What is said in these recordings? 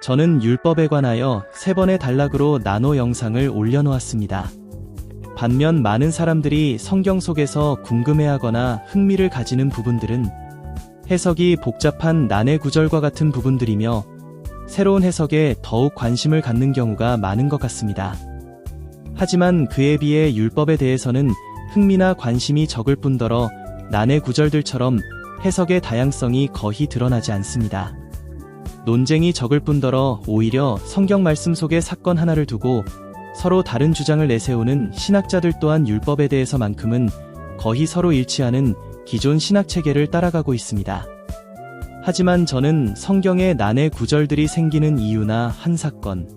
저는 율법에 관하여 3번의 단락으로 나눠 영상을 올려놓았습니다. 반면 많은 사람들이 성경 속에서 궁금해하거나 흥미를 가지는 부분들은 해석이 복잡한 난해 구절과 같은 부분들이며 새로운 해석에 더욱 관심을 갖는 경우가 많은 것 같습니다. 하지만 그에 비해 율법에 대해서는 흥미나 관심이 적을 뿐더러 난해 구절들처럼 해석의 다양성이 거의 드러나지 않습니다. 논쟁이 적을 뿐더러 오히려 성경 말씀 속의 사건 하나를 두고 서로 다른 주장을 내세우는 신학자들 또한 율법에 대해서만큼은 거의 서로 일치하는 기존 신학 체계를 따라가고 있습니다. 하지만 저는 성경의 난해 구절들이 생기는 이유나 한 사건,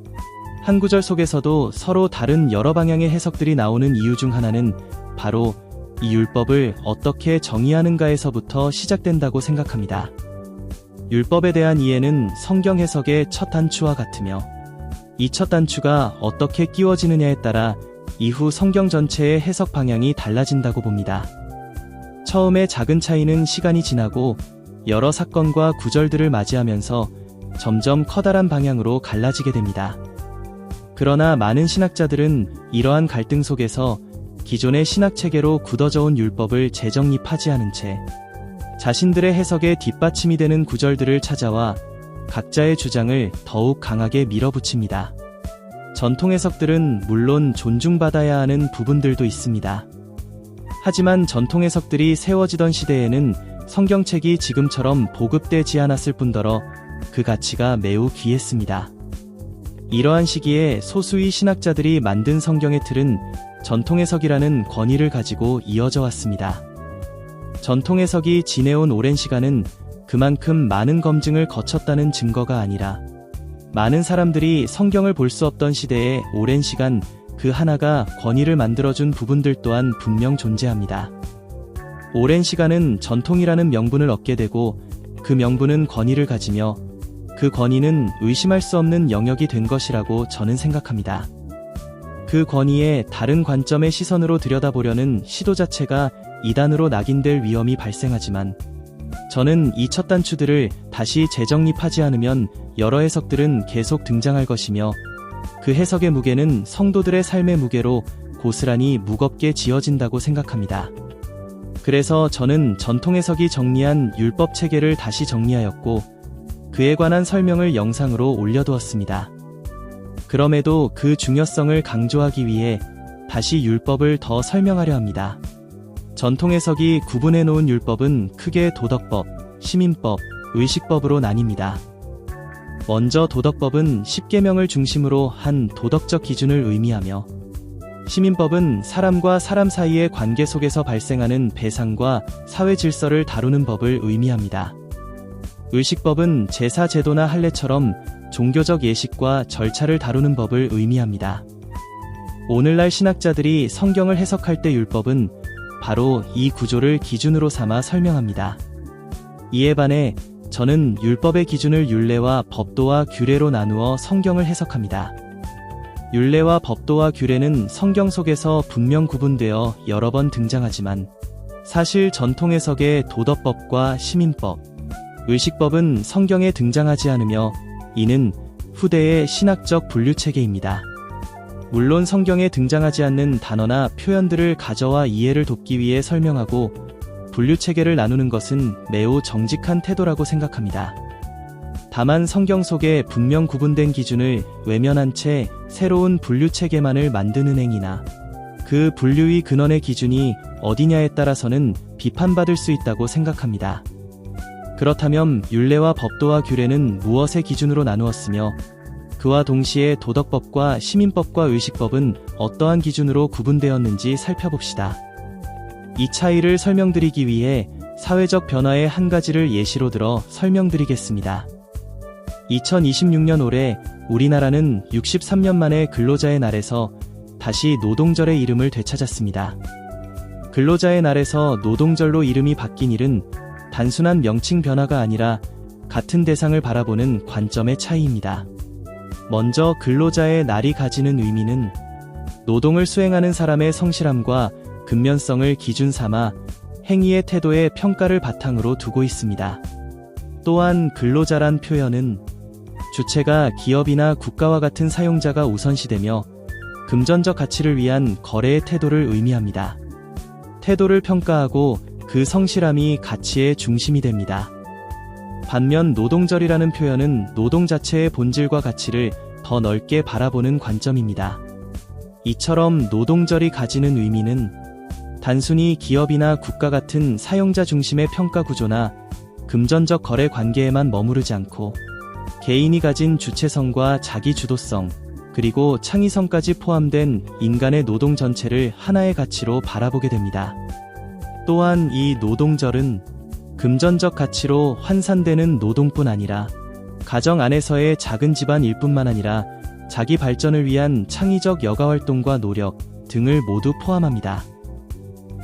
한 구절 속에서도 서로 다른 여러 방향의 해석들이 나오는 이유 중 하나는 바로 이 율법을 어떻게 정의하는가에서부터 시작된다고 생각합니다. 율법에 대한 이해는 성경 해석의 첫 단추와 같으며 이 첫 단추가 어떻게 끼워지느냐에 따라 이후 성경 전체의 해석 방향이 달라진다고 봅니다. 처음에 작은 차이는 시간이 지나고 여러 사건과 구절들을 맞이하면서 점점 커다란 방향으로 갈라지게 됩니다. 그러나 많은 신학자들은 이러한 갈등 속에서 기존의 신학 체계로 굳어져 온 율법을 재정립하지 않은 채 자신들의 해석에 뒷받침이 되는 구절들을 찾아와 각자의 주장을 더욱 강하게 밀어붙입니다. 전통 해석들은 물론 존중받아야 하는 부분들도 있습니다. 하지만 전통 해석들이 세워지던 시대에는 성경책이 지금처럼 보급되지 않았을 뿐더러 그 가치가 매우 귀했습니다. 이러한 시기에 소수의 신학자들이 만든 성경의 틀은 전통 해석이라는 권위를 가지고 이어져 왔습니다. 전통 해석이 지내온 오랜 시간은 그만큼 많은 검증을 거쳤다는 증거가 아니라 많은 사람들이 성경을 볼 수 없던 시대에 오랜 시간 그 하나가 권위를 만들어준 부분들 또한 분명 존재합니다. 오랜 시간은 전통이라는 명분을 얻게 되고 그 명분은 권위를 가지며 그 권위는 의심할 수 없는 영역이 된 것이라고 저는 생각합니다. 그 권위에 다른 관점의 시선으로 들여다보려는 시도 자체가 이단으로 낙인될 위험이 발생하지만 저는 이 첫 단추들을 다시 재정립하지 않으면 여러 해석들은 계속 등장할 것이며 그 해석의 무게는 성도들의 삶의 무게로 고스란히 무겁게 지어진다고 생각합니다. 그래서 저는 전통 해석이 정리한 율법 체계를 다시 정리하였고 그에 관한 설명을 영상으로 올려두었습니다. 그럼에도 그 중요성을 강조하기 위해 다시 율법을 더 설명하려 합니다. 전통 해석이 구분해 놓은 율법은 크게 도덕법, 시민법, 의식법으로 나뉩니다. 먼저 도덕법은 10계명을 중심으로 한 도덕적 기준을 의미하며 시민법은 사람과 사람 사이의 관계 속에서 발생하는 배상과 사회 질서를 다루는 법을 의미합니다. 의식법은 제사 제도나 할례처럼 종교적 예식과 절차를 다루는 법을 의미합니다. 오늘날 신학자들이 성경을 해석할 때 율법은 바로 이 구조를 기준으로 삼아 설명합니다. 이에 반해 저는 율법의 기준을 율례와 법도와 규례로 나누어 성경을 해석합니다. 율례와 법도와 규례는 성경 속에서 분명 구분되어 여러 번 등장하지만 사실 전통 해석의 도덕법과 시민법, 의식법은 성경에 등장하지 않으며 이는 후대의 신학적 분류체계입니다. 물론 성경에 등장하지 않는 단어나 표현들을 가져와 이해를 돕기 위해 설명하고 분류체계를 나누는 것은 매우 정직한 태도라고 생각합니다. 다만 성경 속에 분명 구분된 기준을 외면한 채 새로운 분류체계만을 만드는 행위나 그 분류의 근원의 기준이 어디냐에 따라서는 비판받을 수 있다고 생각합니다. 그렇다면 율례와 법도와 규례는 무엇의 기준으로 나누었으며 그와 동시에 도덕법과 시민법과 의식법은 어떠한 기준으로 구분되었는지 살펴봅시다. 이 차이를 설명드리기 위해 사회적 변화의 한 가지를 예시로 들어 설명드리겠습니다. 2026년 올해 우리나라는 63년 만에 근로자의 날에서 다시 노동절의 이름을 되찾았습니다. 근로자의 날에서 노동절로 이름이 바뀐 일은 단순한 명칭 변화가 아니라 같은 대상을 바라보는 관점의 차이입니다. 먼저 근로자의 날이 가지는 의미는 노동을 수행하는 사람의 성실함과 근면성을 기준 삼아 행위의 태도의 평가를 바탕으로 두고 있습니다. 또한 근로자란 표현은 주체가 기업이나 국가와 같은 사용자가 우선시되며 금전적 가치를 위한 거래의 태도를 의미합니다. 태도를 평가하고 그 성실함이 가치의 중심이 됩니다. 반면 노동절이라는 표현은 노동 자체의 본질과 가치를 더 넓게 바라보는 관점입니다. 이처럼 노동절이 가지는 의미는 단순히 기업이나 국가 같은 사용자 중심의 평가 구조나 금전적 거래 관계에만 머무르지 않고 개인이 가진 주체성과 자기 주도성, 그리고 창의성까지 포함된 인간의 노동 전체를 하나의 가치로 바라보게 됩니다. 또한 이 노동절은 금전적 가치로 환산되는 노동뿐 아니라 가정 안에서의 작은 집안일 뿐만 아니라 자기 발전을 위한 창의적 여가활동과 노력 등을 모두 포함합니다.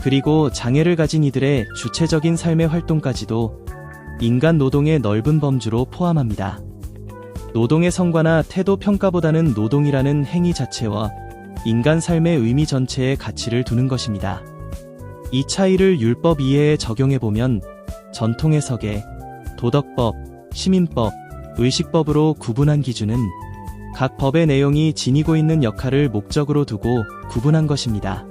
그리고 장애를 가진 이들의 주체적인 삶의 활동까지도 인간 노동의 넓은 범주로 포함합니다. 노동의 성과나 태도 평가보다는 노동이라는 행위 자체와 인간 삶의 의미 전체에 가치를 두는 것입니다. 이 차이를 율법 이해에 적용해보면 전통 해석에 도덕법, 시민법, 의식법으로 구분한 기준은 각 법의 내용이 지니고 있는 역할을 목적으로 두고 구분한 것입니다.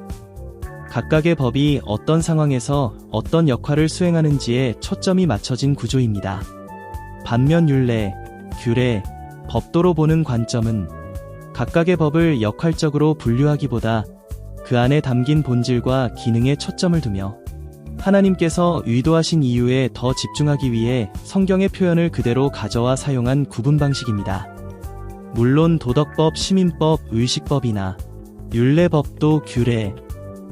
각각의 법이 어떤 상황에서 어떤 역할을 수행하는지에 초점이 맞춰진 구조입니다. 반면 율례, 규례, 법도로 보는 관점은 각각의 법을 역할적으로 분류하기보다 그 안에 담긴 본질과 기능에 초점을 두며 하나님께서 의도하신 이유에 더 집중하기 위해 성경의 표현을 그대로 가져와 사용한 구분 방식입니다. 물론 도덕법, 시민법, 의식법이나 율례법도 규례,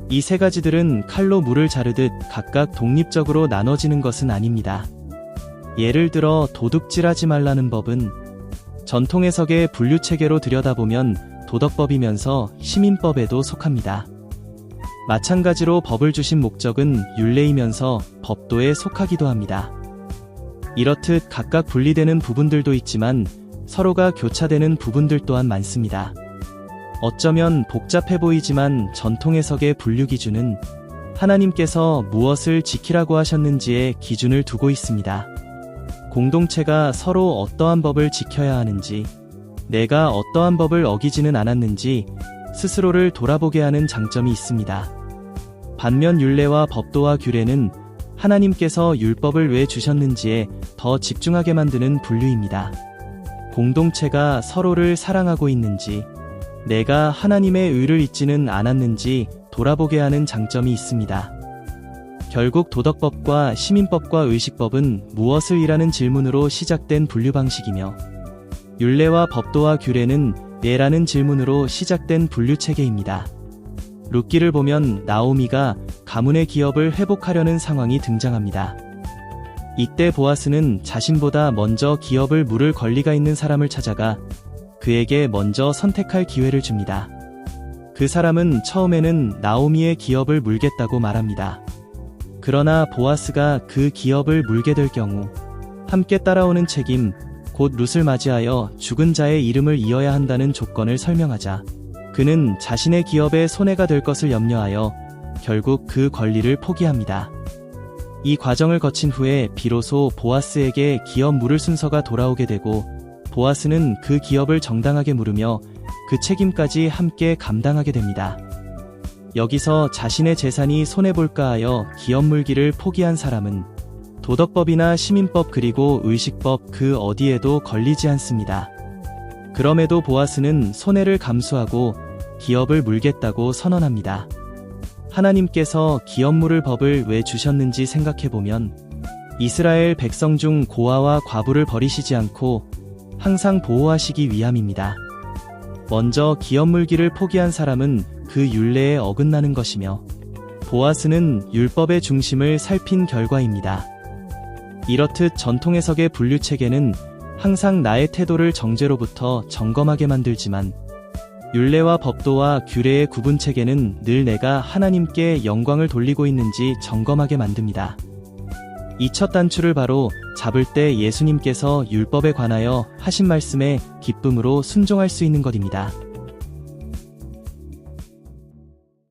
이 세 가지들은 칼로 물을 자르듯 각각 독립적으로 나눠지는 것은 아닙니다. 예를 들어 도둑질하지 말라는 법은 전통 해석의 분류체계로 들여다보면 도덕법이면서 시민법에도 속합니다. 마찬가지로 법을 주신 목적은 율례이면서 법도에 속하기도 합니다. 이렇듯 각각 분리되는 부분들도 있지만 서로가 교차되는 부분들 또한 많습니다. 어쩌면 복잡해 보이지만 전통 해석의 분류 기준은 하나님께서 무엇을 지키라고 하셨는지에 기준을 두고 있습니다. 공동체가 서로 어떠한 법을 지켜야 하는지, 내가 어떠한 법을 어기지는 않았는지 스스로를 돌아보게 하는 장점이 있습니다. 반면 율례와 법도와 규례는 하나님께서 율법을 왜 주셨는지에 더 집중하게 만드는 분류입니다. 공동체가 서로를 사랑하고 있는지, 내가 하나님의 의를 잊지는 않았는지 돌아보게 하는 장점이 있습니다. 결국 도덕법과 시민법과 의식법은 무엇을 이라는 질문으로 시작된 분류 방식이며 율례와 법도와 규례는 왜라는 질문으로 시작된 분류 체계입니다. 룻기를 보면 나오미가 가문의 기업을 회복하려는 상황이 등장합니다. 이때 보아스는 자신보다 먼저 기업을 물을 권리가 있는 사람을 찾아가 그에게 먼저 선택할 기회를 줍니다. 그 사람은 처음에는 나오미의 기업을 물겠다고 말합니다. 그러나 보아스가 그 기업을 물게 될 경우 함께 따라오는 책임, 곧 룻을 맞이하여 죽은 자의 이름을 이어야 한다는 조건을 설명하자 그는 자신의 기업에 손해가 될 것을 염려하여 결국 그 권리를 포기합니다. 이 과정을 거친 후에 비로소 보아스에게 기업 물을 순서가 돌아오게 되고 보아스는 그 기업을 정당하게 물으며 그 책임까지 함께 감당하게 됩니다. 여기서 자신의 재산이 손해볼까 하여 기업 물기를 포기한 사람은 도덕법이나 시민법 그리고 의식법 그 어디에도 걸리지 않습니다. 그럼에도 보아스는 손해를 감수하고 기업을 물겠다고 선언합니다. 하나님께서 기업 물을 법을 왜 주셨는지 생각해보면 이스라엘 백성 중 고아와 과부를 버리시지 않고 항상 보호하시기 위함입니다. 먼저 기업 물기를 포기한 사람은 그 율례에 어긋나는 것이며 보아스는 율법의 중심을 살핀 결과입니다. 이렇듯 전통 해석의 분류 체계는 항상 나의 태도를 정죄로부터 점검하게 만들지만 율례와 법도와 규례의 구분 체계는 늘 내가 하나님께 영광을 돌리고 있는지 점검하게 만듭니다. 이 첫 단추를 바로 잡을 때 예수님께서 율법에 관하여 하신 말씀에 기쁨으로 순종할 수 있는 것입니다.